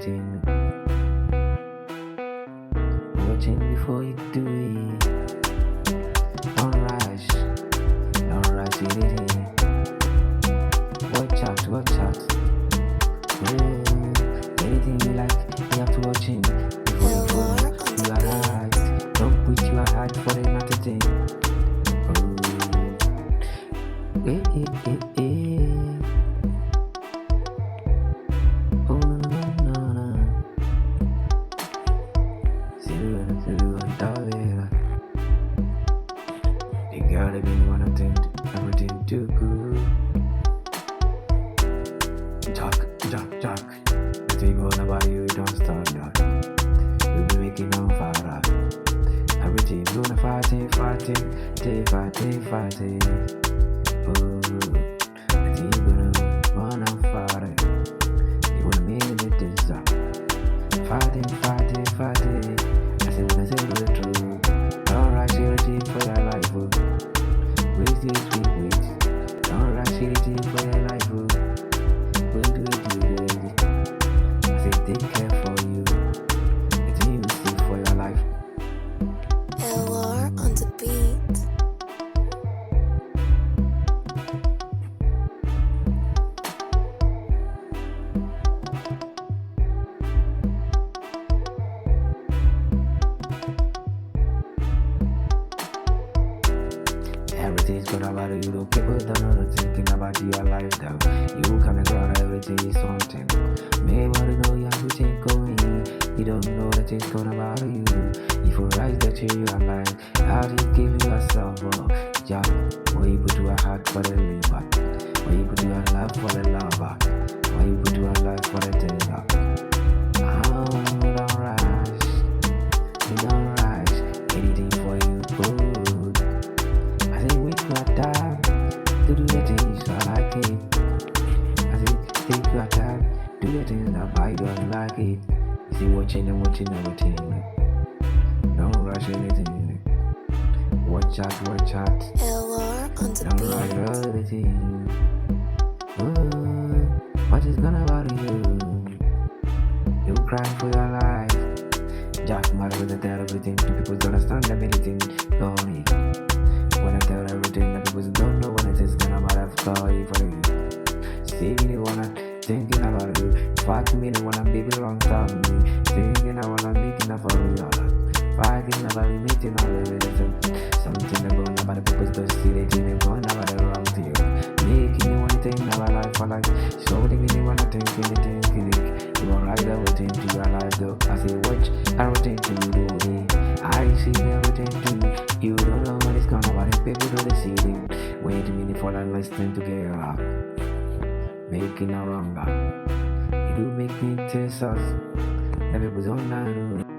everything. Watching before you do it. Don't rush anything. Watch out. Anything you like, you have to watch in before you follow. You are right. Don't put your heart for another thing. Oh, no. See you the girl that been wanna think everything too good. Talk. The thing all about you, don't stop that. We'll be making on fire. Everything gonna fighting. Oh, I think you gonna run on fire. You wanna make it this up. Fighting. I say when I say the truth. Don't rush anything for your life. Wait. Don't rush anything for your life. Wait. I say take care for you. The thing you see for your life. LR on the beat. Everything's good about it, you don't care about another thinking about your life though. You coming around, everything is something. Maybe know you have to think going. You don't know that it's gone about you. If you rise that you are like, how do you give yourself up? Yeah, why you put your heart for the liver? Why you put your love for the lover? Why you put your life for the tender? Don't rush, anything for you good. I say wait your time to do the things I like it. I say take your time, do the things that I don't like it. You see watching everything. Don't rush anything. Watch out. LR on the Don't beat. rush everything. What is gonna bother you? You cry for your life. Jack matter with the tell everything. People don't understand that anything don't need. When I tell everything that people don't know when it is gonna matter for you. See me wanna thinking about you. Fuck me wanna baby wrong time me. Thinking I wanna making up for you. Fighting about me meeting all of it. Something that going about the people don't see they think they're going about the wrong to you. Making you wanna think about life for life. Showing me wanna think anything. You won't write everything to your life though. I say watch everything to you do. I see everything to you. You don't know what it's gonna about it. People don't see it. Wait a minute for that listening together. Making a wrong. You do make me taste us. The people don't know.